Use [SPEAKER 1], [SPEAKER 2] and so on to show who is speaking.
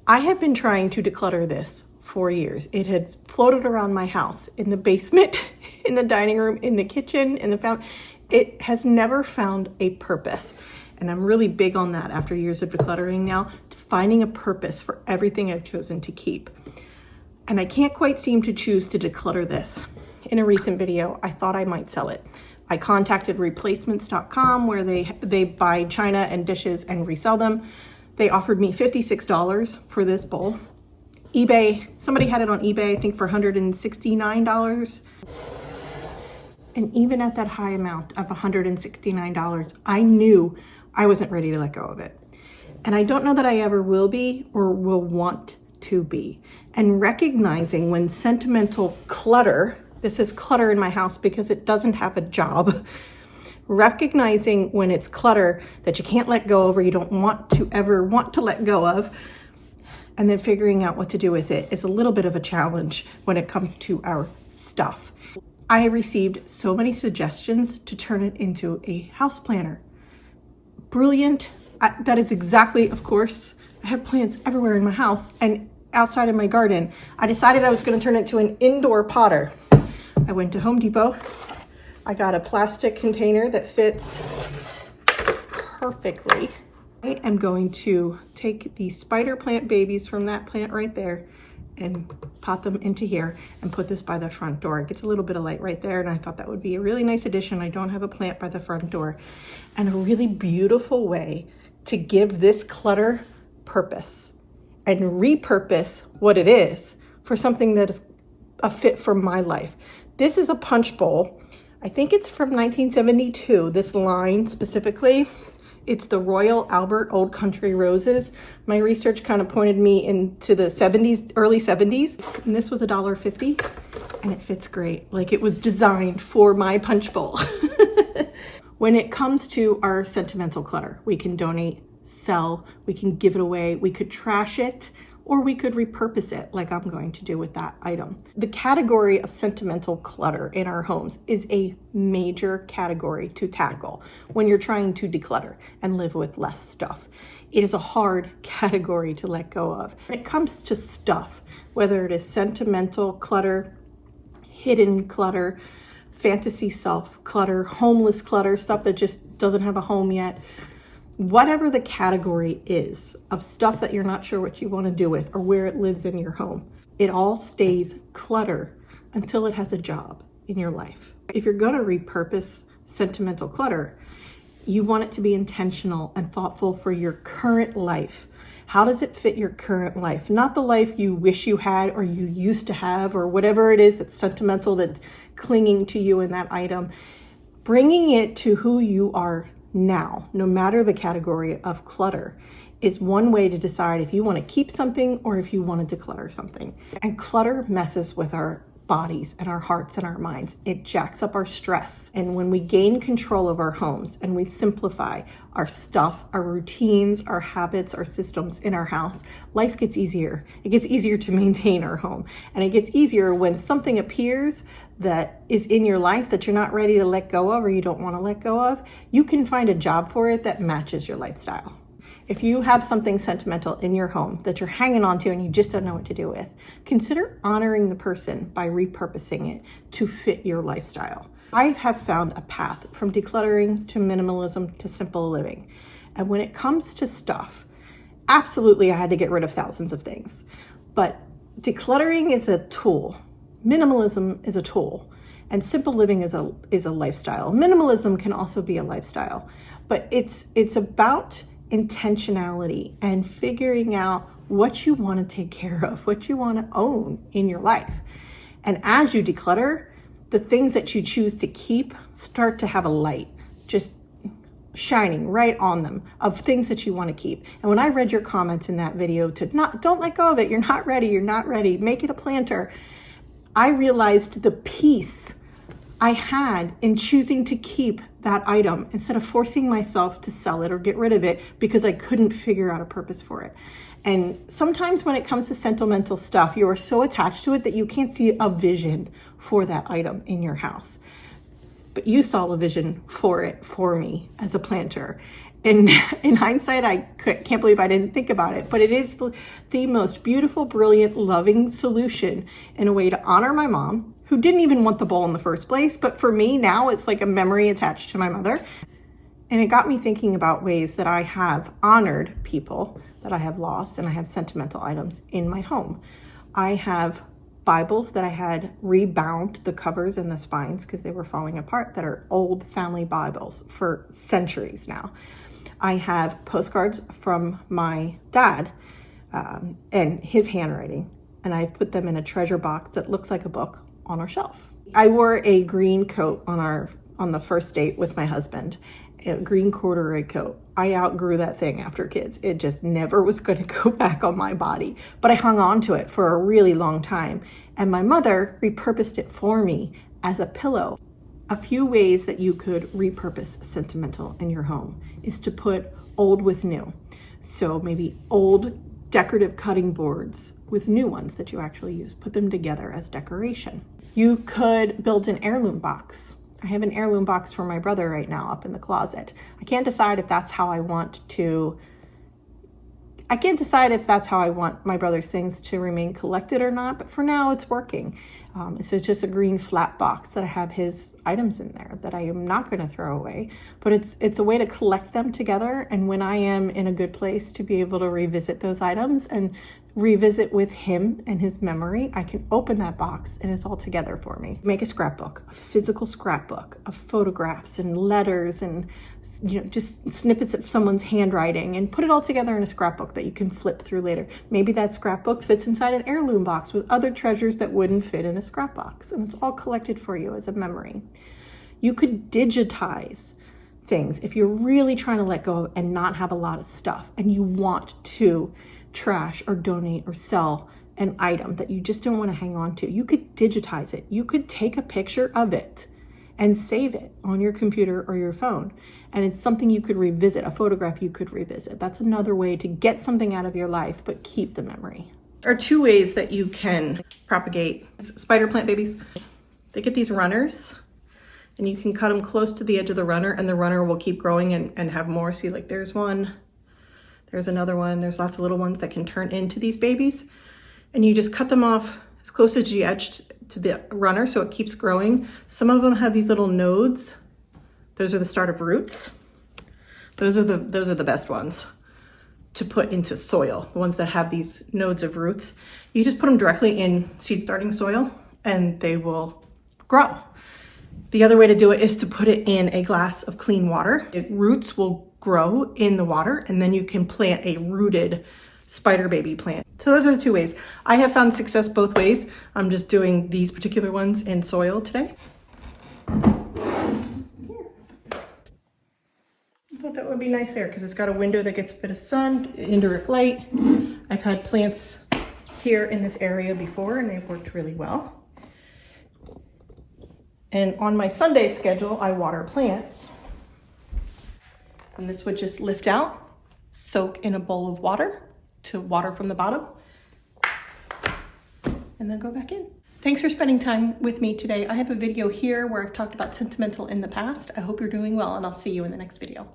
[SPEAKER 1] I have been trying to declutter this for years. It had floated around my house, in the basement, in the dining room, in the kitchen, in the fountain. It has never found a purpose. And I'm really big on that after years of decluttering now, finding a purpose for everything I've chosen to keep. And I can't quite seem to choose to declutter this. In a recent video, I thought I might sell it. I contacted replacements.com where they buy china and dishes and resell them. They offered me $56 for this bowl. eBay, somebody had it on eBay, I think for $169. And even at that high amount of $169, I knew I wasn't ready to let go of it. And I don't know that I ever will be or will want to be. And recognizing when sentimental clutter, this is clutter in my house because it doesn't have a job, recognizing when it's clutter that you can't let go of or you don't want to let go of, and then figuring out what to do with it is a little bit of a challenge when it comes to our stuff. I have received so many suggestions to turn it into a house planner. Brilliant. That is exactly, of course, I have plants everywhere in my house and outside in my garden. I decided I was going to turn it to an indoor potter. I went to Home Depot. I got a plastic container that fits perfectly. I am going to take the spider plant babies from that plant right there and pop them into here and put this by the front door. It gets a little bit of light right there, and I thought that would be a really nice addition. I don't have a plant by the front door, and a really beautiful way to give this clutter purpose and repurpose what it is for something that is a fit for my life. This is a punch bowl. I think it's from 1972, this line specifically. It's the Royal Albert Old Country Roses. My research kind of pointed me into the 70s, early 70s, and this was $1.50, and it fits great. Like, it was designed for my punch bowl. When it comes to our sentimental clutter, we can donate, sell, we can give it away, we could trash it, or we could repurpose it like I'm going to do with that item. The category of sentimental clutter in our homes is a major category to tackle when you're trying to declutter and live with less stuff. It is a hard category to let go of. When it comes to stuff, whether it is sentimental clutter, hidden clutter, fantasy self clutter, homeless clutter, stuff that just doesn't have a home yet, whatever the category is of stuff that you're not sure what you want to do with or where it lives in your home, it all stays clutter until it has a job in your life. If you're going to repurpose sentimental clutter, you want it to be intentional and thoughtful for your current life. How does it fit your current life? Not the life you wish you had or you used to have or whatever it is that's sentimental, that's clinging to you in that item. Bringing it to who you are now, no matter the category of clutter, is one way to decide if you want to keep something or if you want to declutter something. And clutter messes with our bodies and our hearts and our minds. It jacks up our stress. And when we gain control of our homes and we simplify our stuff, our routines, our habits, our systems in our house, life gets easier. It gets easier to maintain our home. And it gets easier when something appears that is in your life that you're not ready to let go of or you don't want to let go of. You can find a job for it that matches your lifestyle. If you have something sentimental in your home that you're hanging on to and you just don't know what to do with, consider honoring the person by repurposing it to fit your lifestyle. I have found a path from decluttering to minimalism to simple living. And when it comes to stuff, absolutely I had to get rid of thousands of things. But decluttering is a tool. Minimalism is a tool. And simple living is a lifestyle. Minimalism can also be a lifestyle. But it's about intentionality and figuring out what you want to take care of, what you want to own in your life. And as you declutter, the things that you choose to keep start to have a light just shining right on them of things that you want to keep. And when I read your comments in that video to don't let go of it, you're not ready, make it a planter, I realized the peace I had in choosing to keep that item instead of forcing myself to sell it or get rid of it because I couldn't figure out a purpose for it. And sometimes when it comes to sentimental stuff, you are so attached to it that you can't see a vision for that item in your house. But you saw a vision for it for me as a planter. in hindsight, I can't believe I didn't think about it, but it is the most beautiful, brilliant, loving solution in a way to honor my mom, who didn't even want the bowl in the first place. But for me now, it's like a memory attached to my mother. And it got me thinking about ways that I have honored people that I have lost, and I have sentimental items in my home. I have Bibles that I had rebound the covers and the spines because they were falling apart, that are old family Bibles for centuries now. I have postcards from my dad and his handwriting, and I've put them in a treasure box that looks like a book on our shelf. I wore a green coat on the first date with my husband, a green corduroy coat. I outgrew that thing after kids. It just never was going to go back on my body, but I hung on to it for a really long time. And my mother repurposed it for me as a pillow. A few ways that you could repurpose sentimental in your home is to put old with new. So maybe old decorative cutting boards with new ones that you actually use, put them together as decoration. You could build an heirloom box. I have an heirloom box for my brother right now up in the closet. I can't decide if that's how I want my brother's things to remain collected or not, but for now it's working. So it's just a green flat box that I have his items in there that I am not going to throw away, but it's a way to collect them together. And when I am in a good place to be able to revisit those items and revisit with him and his memory, I can open that box and it's all together for me. Make a scrapbook, a physical scrapbook of photographs and letters and just snippets of someone's handwriting, and put it all together in a scrapbook that you can flip through later. Maybe that scrapbook fits inside an heirloom box with other treasures that wouldn't fit in a scrap box, and it's all collected for you as a memory. You could digitize things if you're really trying to let go and not have a lot of stuff, and you want to trash or donate or sell an item that you just don't want to hang on to. You could digitize it. You could take a picture of it and save it on your computer or your phone. And it's something you could revisit, a photograph you could revisit. That's another way to get something out of your life, but keep the memory. There are two ways that you can propagate spider plant babies. They get these runners, and you can cut them close to the edge of the runner, and the runner will keep growing and have more. See, like there's one, there's another one, there's lots of little ones that can turn into these babies. And you just cut them off as close as you edge to the runner so it keeps growing. Some of them have these little nodes. Those are the start of roots. Those are the best ones to put into soil, the ones that have these nodes of roots. You just put them directly in seed starting soil and they will grow. The other way to do it is to put it in a glass of clean water. Roots will grow in the water, and then you can plant a rooted spider baby plant. So those are the two ways. I have found success both ways. I'm just doing these particular ones in soil today. I thought that would be nice there because it's got a window that gets a bit of sun, indirect light. I've had plants here in this area before and they've worked really well. And on my Sunday schedule, I water plants. And this would just lift out, soak in a bowl of water to water from the bottom, and then go back in. Thanks for spending time with me today. I have a video here where I've talked about sentimental in the past. I hope you're doing well, and I'll see you in the next video.